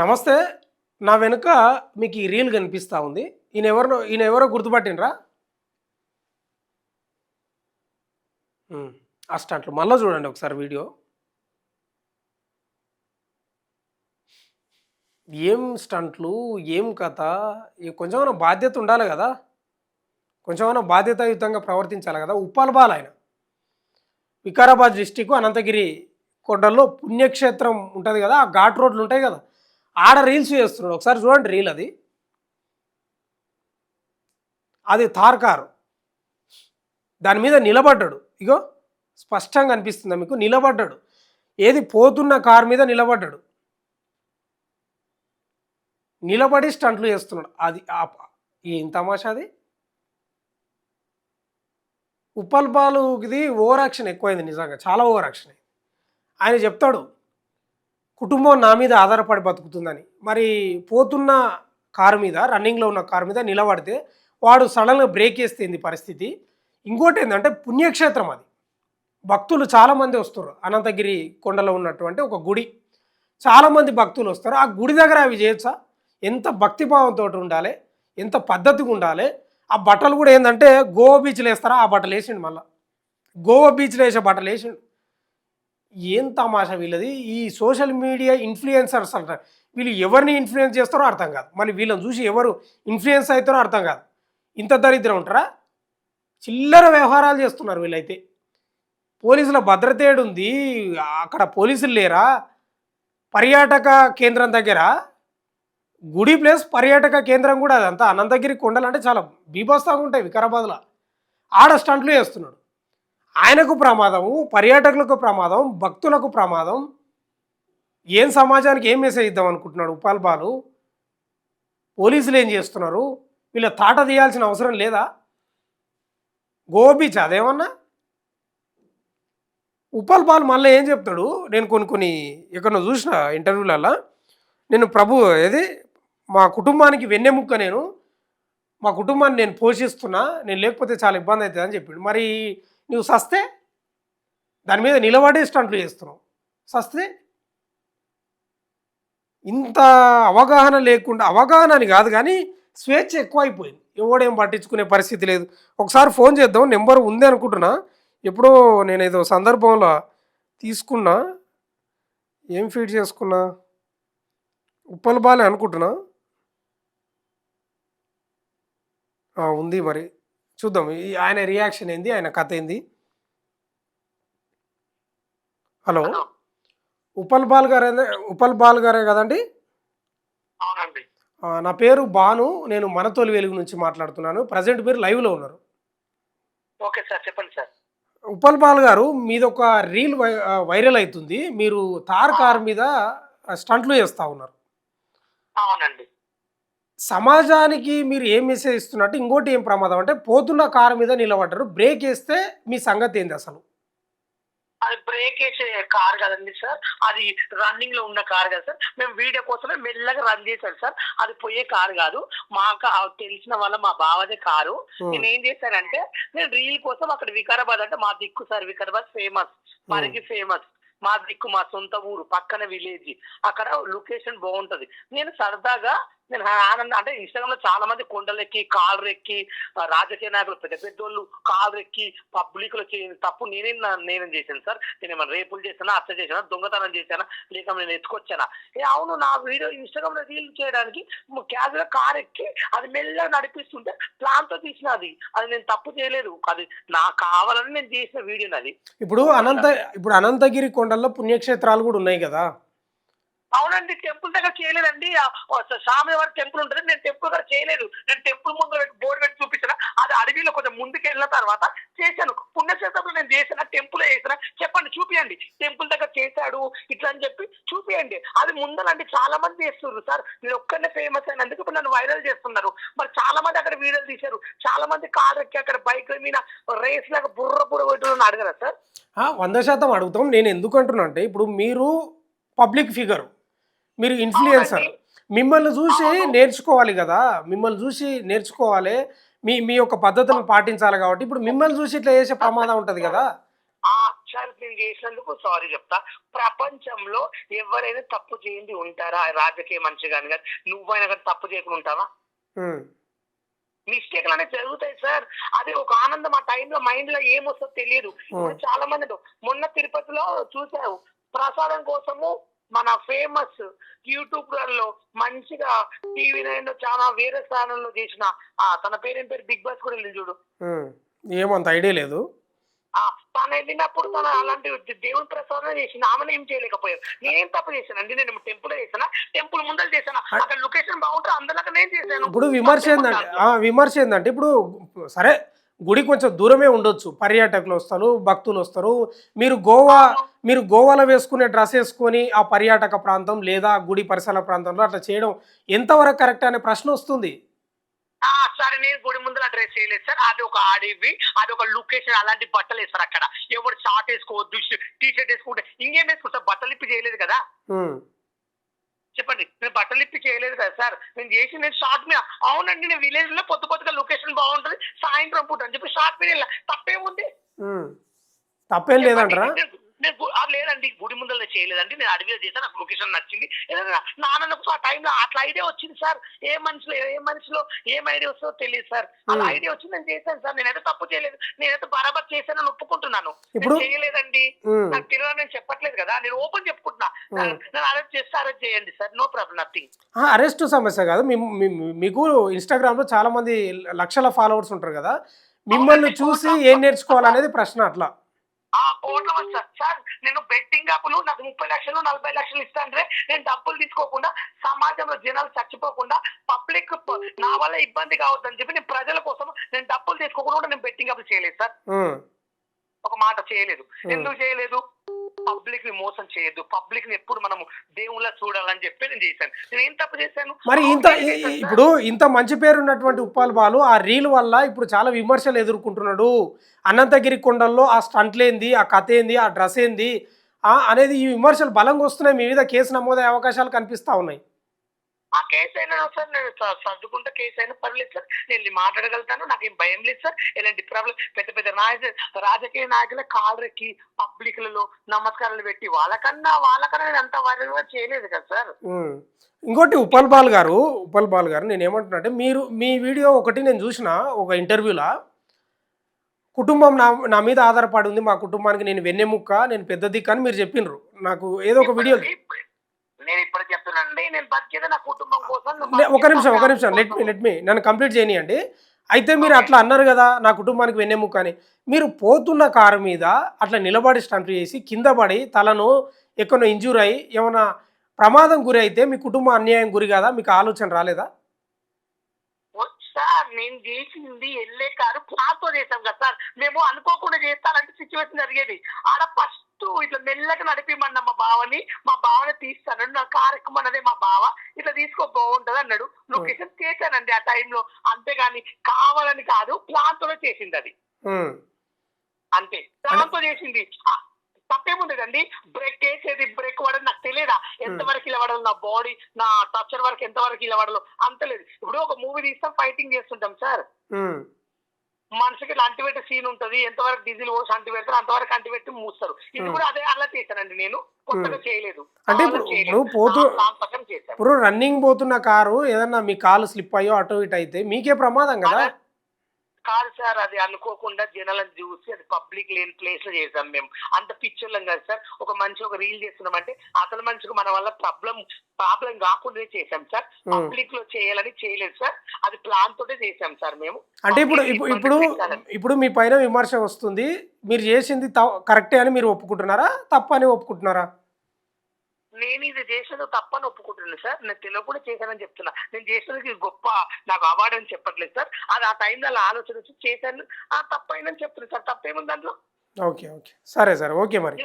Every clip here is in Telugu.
నమస్తే. నా వెనుక మీకు ఈ రీల్ కనిపిస్తా ఉంది. ఈయన ఎవరో గుర్తుపట్టిండ్రా? హ్మ్. ఆ స్టంట్లు మళ్ళా చూడండి ఒకసారి వీడియో. ఏం స్టంట్లు, ఏం కథ? కొంచెమన్నా బాధ్యత ఉండాలి గదా! కొంచెమన్నా బాధ్యతాయుతంగా ప్రవర్తించాలి గదా! ఉప్పల్ బాల్ ఆయన. వికారాబాద్ డిస్ట్రిక్కు అనంతగిరి కొండల్లో పుణ్యక్షేత్రం ఉంటది గదా! ఆ ఘాట్ రోడ్లు ఉంటాయి గదా! ఆడ రీల్స్ చేస్తున్నాడు. ఒకసారి చూడండి రీల్ అది. అది థార్ కారు. దాని మీద నిలబడ్డాడు. ఇగో స్పష్టంగా అనిపిస్తుందా మీకు? నిలబడ్డాడు. ఏది పోతున్న కారు మీద నిలబడ్డాడు. నిలబడి స్టంట్లు చేస్తున్నాడు. అది ఏం తమాషా అది? ఉప్పల్ బాలుకి ఓవర్ యాక్షన్ ఎక్కువైంది నిజంగా. చాలా ఓవర్ యాక్షన్. ఆయన చెప్తాడు, కుటుంబం నా మీద ఆధారపడి బతుకుతుందని. మరి పోతున్న కారు మీద, రన్నింగ్‌లో ఉన్న కారు మీద నిలబడితే వాడు సడన్‌గా బ్రేక్ ఏస్తే ఏంది పరిస్థితి? ఇంకోటేందంటే పుణ్యక్షేత్రం అది. భక్తులు చాలామంది వస్తారు. అనంతగిరి కొండలో ఉన్నటువంటి ఒక గుడి. చాలామంది భక్తులు వస్తారు. ఆ గుడి దగ్గర అవి చేయొచ్చా? ఎంత భక్తిభావంతో ఉండాలి, ఎంత పద్ధతిగా ఉండాలి. ఆ బట్టలు కూడా ఏంటంటే గోవా బీచ్లో వేస్తారా ఆ బట్టలు వేసిండు. మళ్ళీ గోవా బీచ్లో వేసే బట్టలు వేసిండు. ఏం తమాషా వీళ్ళది. ఈ సోషల్ మీడియా ఇన్ఫ్లుయెన్సర్స్ అంటారు. వీళ్ళు ఎవరిని ఇన్ఫ్లుయెన్స్ చేస్తారో అర్థం కాదు. మళ్ళీ వీళ్ళని చూసి ఎవరు ఇన్ఫ్లుయెన్స్ అవుతారో అర్థం కాదు. ఇంత దరిద్రం ఉంటారా? చిల్లర వ్యవహారాలు చేస్తున్నారు వీళ్ళైతే. పోలీసుల భద్రత ఏడుంది? అక్కడ పోలీసులు లేరా? పర్యాటక కేంద్రం దగ్గర గుడి ప్లస్ పర్యాటక కేంద్రం కూడా అదంతా అనంతగిరి కొండలు అంటే చాలా బీభత్సంగా ఉంటాయి వికారాబాద్లో. ఆడ స్టంట్లు చేస్తున్నాడు. ఆయనకు ప్రమాదము, పర్యాటకులకు ప్రమాదం, భక్తులకు ప్రమాదం. ఏం సమాజానికి ఏం మెసేజ్ ఇద్దాం అనుకుంటున్నాడు ఉప్పల్ బాలు? పోలీసులు ఏం చేస్తున్నారు? వీళ్ళ తాట తీయాల్సిన అవసరం లేదా? గోవా బీచ్ అదేమన్నా? ఉప్పల్ బాల్ మళ్ళీ ఏం చెప్తాడు? నేను కొన్ని ఎక్కడో చూసిన ఇంటర్వ్యూలలో, నేను ఏది మా కుటుంబానికి వెన్నెముక్క నేను, మా కుటుంబాన్ని నేను పోషిస్తున్నా, నేను లేకపోతే చాలా ఇబ్బంది అవుతుంది అని చెప్పాడు. మరి నువ్వు సస్తే దాని మీద నిలబడే స్టంట్లు చేస్తున్నావు. సస్తే ఇంత అవగాహన లేకుండా, అవగాహన అని కాదు కానీ స్వేచ్ఛ ఎక్కువైపోయింది. ఎవడేం పట్టించుకునే పరిస్థితి లేదు. ఒకసారి ఫోన్ చేద్దాం, నెంబర్ ఉంది అనుకుంటున్నా. ఎప్పుడో నేను ఏదో సందర్భంలో తీసుకున్నా, ఏం ఫీడ్ చేసుకున్నా, ఉప్పల్ బాలే అనుకుంటున్నా. ఉంది మరి చూద్దాం ఆయన రియాక్షన్ ఏంది, ఆయన కథ ఏంది. హలో, ఉప్పల్ బాల్ గారే కదండి? అవునండి. నా పేరు భాను. నేను మనతోలి వెలుగు నుంచి మాట్లాడుతున్నాను. ప్రజెంట్ మీరు లైవ్లో ఉన్నారు. ఓకే సార్, చెప్పండి సార్. ఉప్పల్ బాల్ గారు, మీదొక రీల్ వైరల్ అవుతుంది. మీరు తార్ కార్ మీద స్టంట్లు చేస్తూ ఉన్నారు. అవునండి. సమాజానికి మీరు ఏం మెసేజ్ ఇస్తున్నట్టు? ఇంకోటి ఏం ప్రమాదం అంటే పోతున్న కారు మీద నిలబడ్డారు. బ్రేక్ వేస్తే మీ సంగతి ఏంది అసలు? అది బ్రేక్ ఏసే కార్ కదండీ సార్. అది రన్నింగ్ లో ఉన్న కార్ కదా సార్. మేము వీడియో కోసమే మెల్లగా రన్ చేశాను సార్. అది పోయే కారు కాదు. మాకు తెలిసిన వాళ్ళ మా బావదే కారు. నేనేం చేశానంటే, నేను రీల్ కోసం అక్కడ వికారాబాద్ అంటే మా దిక్కు sir. Vikarabad famous, Parigi famous. మా దిక్కు మా సొంత ఊరు, పక్కన విలేజ్. అక్కడ లొకేషన్ బాగుంటది. నేను సరదాగా నేను అంటే ఇన్స్టాగ్రామ్ లో చాలా మంది కొండలెక్కి, కాళ్ళెక్కి, రాజకీయ నాయకులు పెద్ద పెద్దోళ్ళు కాళ్ళెక్కి పబ్లిక్ లో చేయని తప్పు నేనేం చేశాను సార్? నేను ఏమైనా రేపులు చేశానా, హత్య చేశానా, దొంగతనం చేశానా, లేక నేను ఎత్తుకొచ్చానా? అవును, నా వీడియో ఇన్స్టాగ్రామ్ లో రీల్ చేయడానికి క్యాజువల్ గా కార్ ఎక్కి అది మెల్లగా నడిపిస్తుంటే ప్లాన్ తో తీసిన అది నేను తప్పు చేయలేదు. అది నాకు కావాలని నేను చేసిన వీడియో అది. ఇప్పుడు అనంతగిరి కొండల్లో పుణ్యక్షేత్రాలు కూడా ఉన్నాయి కదా? అవునండి. టెంపుల్ దగ్గర చేయలేదండి. స్వామివారి టెంపుల్ ఉంటుంది. నేను టెంపుల్ దగ్గర చేయలేదు. నేను టెంపుల్ ముందు బోర్డు పెట్టి చూపించిన. అది అడవిలో కొంచెం ముందుకు వెళ్ళిన తర్వాత చేశాను. పుణ్యక్షేత్రంలో నేను చేసిన, టెంపుల్ చేసిన. చెప్పండి, చూపియండి. టెంపుల్ దగ్గర చేశాడు ఇట్లా అని చెప్పి చూపియండి. అది ముందరండి చాలా మంది చేస్తున్నారు సార్. నేను ఒక్కనే ఫేమస్ అయినందుకు ఇప్పుడు నన్ను వైరల్ చేస్తున్నారు. మరి చాలా మంది అక్కడ వీడియోలు తీశారు. చాలా మంది కార్ ఎక్కి అక్కడ బైక్ మీద రేస్ లాగా బుర్ర కొట్టుకుని అడగరా సార్? 100% అడుగుతాం. నేను ఎందుకు అంటున్నా అంటే, ఇప్పుడు మీరు పబ్లిక్ ఫిగర్, మీరు ఇన్ఫ్లుయెన్సర్. మిమ్మల్ని చూసి నేర్చుకోవాలి కదా! మిమ్మల్ని చూసి నేర్చుకోవాలి. మీ మీ యొక్క పద్ధతులను పాటించాలి కాబట్టి ఇప్పుడు మిమ్మల్ని చూసి ఇట్లా చేసే ప్రమాదం ఉంటది కదా! సార్ నేను చేసినందుకు సారీ చెప్తా. ప్రపంచంలో ఎవరైనా తప్పు చేయండి ఉంటారా? రాజకీయ మనిషి కానీ కానీ నువ్వైనా కానీ తప్పు చేయకుండా ఉంటావా? ఉమ్, మిస్టేక్లు అనేవి జరుగుతాయి సార్. అది ఒక ఆనందం. ఆ టైంలో మైండ్ లో ఏమొస్తుందో తెలియదు. ఇప్పుడు ఉమ్, చాలా మంది మొన్న తిరుపతిలో చూసావు, ప్రసాదం కోసము మన ఫేమస్ యూట్యూబ్లలో మంచిగా టీవీ నైన్ చాలా వేరే స్థానంలో చేసిన తన పేరేం పేరు బిగ్ బాస్ కూడా వెళ్ళింది చూడు. ఉమ్. ఏమో అంత ఐడియా లేదు. తను వెళ్ళినప్పుడు తను అలాంటి దేవుని ప్రసాదం చేసింది. ఆమెను ఏం చేయలేకపోయారు. నేనేం తప్పు చేశానండి? నేను టెంపుల్ చేశానా? టెంపుల్ ముందర చేశానా? అక్కడ లొకేషన్ బాగుంటే అందరిలాగా నేను చేశాను. ఇప్పుడు విమర్శ ఏందంటే ఇప్పుడు సరే గుడి కొంచెం దూరమే ఉండొచ్చు, పర్యాటకులు వస్తారు, భక్తులు వస్తారు. మీరు గోవా మీరు గోవాలో వేసుకునే డ్రెస్ వేసుకొని ఆ పర్యాటక ప్రాంతం లేదా గుడి పరిసర ప్రాంతంలో అట్లా చేయడం ఎంతవరకు కరెక్ట్ అనే ప్రశ్న వస్తుంది. సరే నేను గుడి ముందర డ్రెస్ చేయలేదు సార్. అది ఒక ఆడివి, అది ఒక లొకేషన్. అలాంటి బట్టలు వేస్తారు అక్కడ. ఎవరు షార్ట్ వేసుకోవద్దు, టీ షర్ట్ వేసుకుంటే ఇంకేం వేసుకుంటారు? బట్టలు ఇప్పి చేయలేదు కదా. ఉమ్, చెప్పండి, నేను బట్టలు ఇప్పి చేయలేదు కదా సార్. నేను షార్ట్ మీద. అవునండి, నేను విలేజ్ లో పొద్దుగా లొకేషన్ బాగుంటది, సాయంత్రం పూట అని చెప్పి షార్ట్ మీద వెళ్ళా. తప్పేముంది? ఉమ్. తప్పేం లేదంటారా? లేదండి, గుడి ముందర చేయలేదండి, నేను అడవిలో చేశాను, నాకు లొకేషన్ నచ్చింది. ఏదైనా నాన్నకు ఆ టైంలో అట్లా ఐడియా వచ్చింది సార్. ఏ మనిషిలో ఏం ఐడియా వస్తుందో తెలియదు సార్. అలా ఐడియా వచ్చింది, నేను చేశాను సార్. నేనైతే తప్పు చేయలేదు, నేనైతే బరాబర్ చేశానని ఒప్పుకుంటున్నాను. ఇప్పుడు చేయలేదండి, నాకు తెలియదు నేను చెప్పట్లేదు కదా, నేను ఓపెన్ చెప్పుకుంటున్నా. నేను అరెస్ట్ చేస్తే అరెస్ట్ చేయండి sir, no problem, nothing. Arrest సమస్య కాదు. మీకు ఇన్స్టాగ్రామ్లో చాలా మంది లక్షల ఫాలోవర్స్ ఉంటారు కదా, మిమ్మల్ని చూసి ఏం నేర్చుకోవాలనేది ప్రశ్న. అట్లా కోట్ల మంది సార్. నేను బెట్టింగ్ యాప్లు నాకు 30 లక్షలు 40 లక్షలు ఇస్తాంటే నేను డబ్బులు తీసుకోకుండా, సమాజంలో జనాలు చచ్చిపోకుండా, పబ్లిక్ నా వల్ల ఇబ్బంది కావద్దని చెప్పి నేను ప్రజల కోసం నేను డబ్బులు తీసుకోకుండా నేను బెట్టింగ్ యాప్లు చేయలేదు సార్. ఒక మాట చేయలేదు. ఎందుకు చేయలేదు? పబ్లిక్ ని మోసం చేయొద్దు, పబ్లిక్ ని ఎప్పుడు మనము దేవుళ్ళ చూడాలని చెప్పి నేను చేశాను. నేను ఏం తప్పు చేశాను? మరి ఇప్పుడు ఇంత మంచి పేరు ఉన్నటువంటి ఉప్పల్ బాలు ఆ రీల్ వల్ల ఇప్పుడు చాలా విమర్శలు ఎదుర్కొంటున్నాడు. అనంతగిరి కొండల్లో ఆ స్టంట్లేంది, ఆ కథ ఏంది, ఆ డ్రెస్ ఏంది అనేది ఈ విమర్శలు బలంగా వస్తున్నాయి. మీ మీద కేసు నమోదయ్యే అవకాశాలు కనిపిస్తా ఉన్నాయి. ఆ కేసు అయినా సార్, నేను సర్దుకుంటే కేసు అయినా పర్లేదు సార్, నేను మాట్లాడగలుగుతాను, నాకేం భయం లేదు సార్. ఎలాంటి ప్రాబ్లం? పెద్ద పెద్ద రాజకీయ నాయకుల కాళ్ళకి పబ్లిక్లలో నమస్కారాలు పెట్టి వాళ్ళకన్నా నేను అంత వరగా చేయలేదు కదా సార్. ఇంకోటి ఉప్పల్ బాల్ గారు నేను ఏమంటున్నా, మీ వీడియో ఒకటి నేను చూసిన ఒక ఇంటర్వ్యూలో, కుటుంబం నా మీద ఆధారపడి ఉంది, మా కుటుంబానికి నేను వెన్నెముక్క, నేను పెద్ద దిక్కు అని మీరు చెప్పినారు నాకు ఏదో ఒక వీడియో. నేను ఇప్పుడు చెప్తున్నానండి, నేను బతికేది నా కుటుంబం కోసం. ఒక నిమిషం లెట్ మీ నన్ను కంప్లీట్ చేయనియండి. అయితే మీరు అట్లా అన్నారు కదా, నా కుటుంబానికి వెన్నెముక్క అని. మీరు పోతున్న కారు మీద అట్లా నిలబడి స్టంట్ చేసి కింద పడి తలను ఎక్కడో ఇంజూర్ అయ్యి ఏమైనా ప్రమాదం గురి అయితే మీ కుటుంబం అన్యాయం గురి కదా, మీకు ఆలోచన రాలేదా? సార్ నేను చేసింది వెళ్ళే కారు ప్లాన్తో చేసాం కదా సార్. మేము అనుకోకుండా చేస్తానంటే సిచ్యువేషన్ జరిగేది. ఆడ ఫస్ట్ ఇట్లా మెల్లగా నడిపిమన్నా మా బావని తీస్తాను, నా కారు ఎక్కమన్నదే మా బావ, ఇట్లా తీసుకో బాగుంటది అన్నాడు. లొకేషన్ చేశానండి ఆ టైంలో, అంతేగాని కావాలని కాదు, ప్లాన్ తోనే చేసింది అది. అంతే, ప్లాన్ తో చేసింది. తప్పేముండదండి. బ్రేక్ వేసేది, బ్రేక్ పడదు నాకు తెలియదా ఎంతవరకు ఇలా పడాలి, నా బాడీ నా టచ్చర్ వరకు ఎంతవరకు ఇలా పడాలో అంత లేదు. ఇప్పుడు ఒక మూవీ తీస్తాం, ఫైటింగ్ చేస్తుంటాం సార్, మనిషికి అంటిపెట్టే సీన్ ఉంటది, ఎంతవరకు డీజిల్ పోసి అంటి పెడతారు అంతవరకు అంటి పెట్టి మూస్తారు. ఇది కూడా అదే అలా చేశానండి, నేను కొత్తగా చేయలేదు. అంటే ఇప్పుడు రన్నింగ్ పోతున్న కారు ఏదన్నా మీ కాలు స్లిప్ అయ్యో అటో ఇటు అయితే మీకే ప్రమాదం కదా. కాదు సార్, అది అనుకోకుండా జనాలను చూసి అది పబ్లిక్ లేని ప్లేస్ లో చేసాం మేము. అంత పిక్చర్లం కాదు సార్. ఒక రీల్ చేస్తున్నామంటే అసలు మనిషికి మన వల్ల ప్రాబ్లం కాకుండా చేసాం సార్. పబ్లిక్ లో చేయాలని చేయలేదు సార్, అది ప్లాన్ తోటే చేసాం సార్ మేము. అంటే ఇప్పుడు మీ పైన విమర్శ వస్తుంది, మీరు చేసింది కరెక్టే అని మీరు ఒప్పుకుంటున్నారా, తప్పని ఒప్పుకుంటున్నారా? నేను ఇది చేసేది తప్పని ఒప్పుకుంటున్నాను సార్. నేను తెలియకుండా చేశానని చెప్తున్నా. నేను చేసేది గొప్ప నాకు అవార్డు అని చెప్పట్లేదు సార్. అది ఆ టైంలో అలా ఆలోచన వచ్చి చేశాను, తప్పైందని చెప్తున్నాను సార్. తప్పేముంది దాంట్లో? ఓకే సరే సార్, ఓకే మరి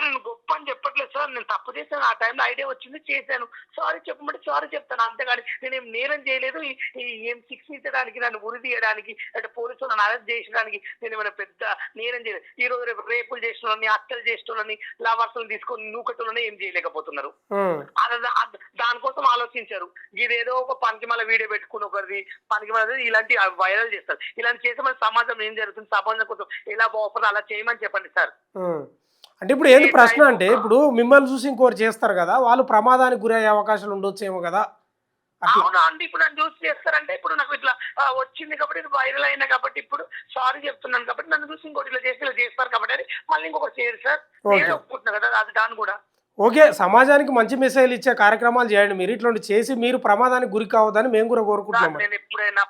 నేను గొప్ప అని చెప్పట్లేదు సార్. నేను తప్పు చేశాను. ఆ టైంలో ఐడియా వచ్చింది చేశాను. సారీ చెప్పమంటే సారీ చెప్తాను. అంతేగాని నేనేం నేరం చేయలేదు. ఈ ఈ ఏం శిక్షించడానికి, నన్ను ఉరి తీయడానికి, అంటే పోలీసులు నన్ను అరెస్ట్ చేసడానికి నేనేమైనా పెద్ద నేరం చేయలేదు. ఈరోజు రేపు రేపులు చేసేటోళ్ళని, హత్యలు చేసేటోళ్ళని, లవర్స్‌ని తీసుకొని నూకేటోళ్ళని ఏం చేయలేకపోతున్నారు. ఉమ్. దానికోసం ఆలోచించారు. ఇదేదో ఒక పనికిమాల వీడియో పెట్టుకుని ఒకరిది పనికిమాల ఇలాంటి వైరల్ చేస్తారు. ఇలాంటి చేస్తే మన సమాజం ఏం జరుగుతుంది? సమాజం కోసం ఎలా బాగుపడదో అలా చేయమని చెప్పండి సార్. ఉమ్. అంటే ఇప్పుడు ఏంది ఏ ప్రశ్న టైం అంటే ఇప్పుడు మిమ్మల్ని చూసి ఇంకోరు చేస్తారు కదా, వాళ్ళు ప్రమాదానికి గురయ్యే అవకాశాలు ఉండొచ్చేమో కదా అట్లా. అవునా అండి. ఇప్పుడు నన్ను చూసి చేస్తారంటే ఇప్పుడు నాకు ఇట్లా వచ్చింది కాబట్టి, ఇది వైరల్ అయినా కాబట్టి, ఇప్పుడు సారీ చెప్తున్నాను కాబట్టి నన్ను చూసి ఇంకోటి ఇలా చేస్తే ఇలా చేస్తారు కాబట్టి అని మళ్ళీ ఇంకొకటి చేయరు సార్. నేనే ఓకే. ఒప్పుకుంటున్నా కదా అది దాన్ని కూడా. ఓకే, సమాజానికి మంచి మెసేజ్లు ఇచ్చే కార్యక్రమాలు చేయండి. మీరు ఇట్లాంటి చేసి మీరు ప్రమాదానికి గురి కావద్దని మేము కూడా కోరుకుంటున్నాం సార్ మరి. నేను ఎప్పుడైనా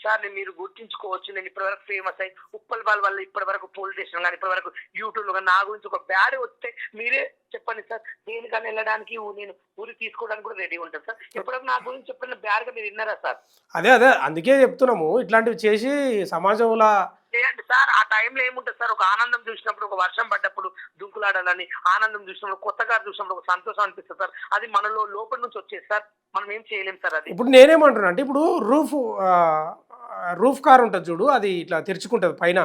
సార్ మీరు గుర్తించుకోవచ్చు. నేను ఇప్పటి వరకు ఫేమస్ అయ్యి ఉప్పల్ బాల్ వల్ల ఇప్పటి వరకు పోలీస్ స్టేషన్ కానీ ఇప్పటి వరకు యూట్యూబ్ లో కానీ నా గురించి ఒక బ్యాడ్ వస్తే మీరే చెప్పండి సార్. దేనికన్నా వెళ్ళడానికి నేను ఊరి తీసుకోవడానికి కూడా రెడీ ఉంటాను సార్. ఎప్పుడైనా నా గురించి చెప్పిన బ్యాడ్ గా మీరు విన్నారా సార్? అదే అదే అందుకే చెప్తున్నాము, ఇట్లాంటివి చేసి సమాజంలో. లేదండి సార్. ఆ టైంలో ఏముంటుంది సార్? ఒక ఆనందం చూసినప్పుడు, ఒక వర్షం పడ్డప్పుడు దుంకులాడాలని, ఆనందం చూసినప్పుడు, కొత్తగా చూసినప్పుడు ఒక సంతోషం అనిపిస్తుంది సార్. అది మనలో లోపల నుంచి వచ్చేది సార్. మనం ఏం చేయలేం సార్ అది. ఇప్పుడు నేనేమంటున్నా అంటే ఇప్పుడు రూఫ్ కార్ ఉంటుంది చూడు, అది ఇట్లా తెరుచుకుంటుంది పైన.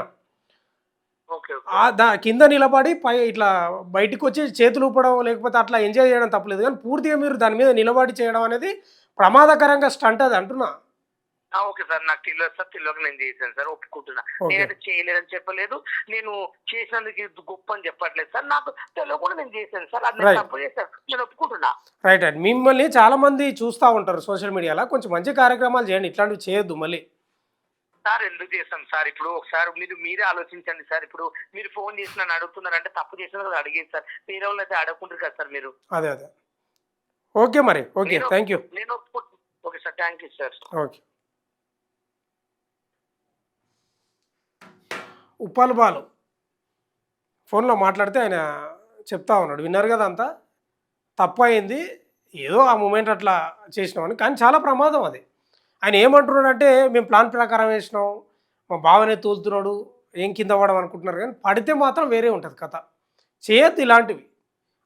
Okay okay. కింద నిలబడి పై ఇట్లా బయటికి వచ్చి చేతులు ఊపడం లేకపోతే అట్లా ఎంజాయ్ చేయడం తప్పలేదు, కానీ పూర్తిగా మీరు దాని మీద నిలబడి చేయడం అనేది ప్రమాదకరంగా స్టంట్ అది అంటున్నా. Okay sir. నాకు తెలియదు సార్. తెలియక నేను చేశాను సార్. ఒప్పుకుంటున్నా. ఓకే. నేనైతే చేయలేదని చెప్పలేదు. నేను చేసినందుకు ఇది గొప్ప అని చెప్పట్లేదు సార్. నాకు తెలియకుండా నేను చేశాను సార్. అది నేను రైట్. తప్పు చేశాను. నేను ఒప్పుకుంటున్నా. రైట్ రైట్ మిమ్మల్ని చాలా మంది చూస్తూ ఉంటారు సోషల్ మీడియాలో, కొంచెం మంచి కార్యక్రమాలు చేయండి, ఇట్లాంటివి చేయొద్దు మళ్ళీ. సార్ ఎందుకు చేస్తాం సార్? ఇప్పుడు ఒకసారి మీరే ఆలోచించండి సార్. ఇప్పుడు మీరు ఫోన్ చేసి నన్ను అడుగుతున్నారంటే తప్పు చేసిన కదా అడిగేది సార్. వేరే వాళ్ళు అయితే అడగకుంటారు కదా సార్ మీరు. అదే అదే. ఓకే మరి, ఓకే, నేను థ్యాంక్ యూ. నేను ఒప్పుకుంటున్నా. Okay sir. Thank you sir. Okay. Uppala Balu ఫోన్లో మాట్లాడితే ఆయన చెప్తా ఉన్నాడు, విన్నారు కదా అంతా తప్పు అయింది, ఏదో ఆ మూమెంట్ అట్లా చేసినామని, కానీ చాలా ప్రమాదం అది. ఆయన ఏమంటున్నాడు అంటే మేము ప్లాన్ ప్రకారం వేసినాం, మా బావనే తోలుతున్నాడు, ఏం కింద పడడం అనుకుంటున్నారు, కానీ పడితే మాత్రం వేరే ఉంటుంది కథ. చేయొద్దు ఇలాంటివి,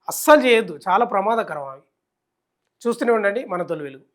అస్సలు చేయొద్దు, చాలా ప్రమాదకరం అవి. చూస్తూనే ఉండండి మన తొలి వెలుగు.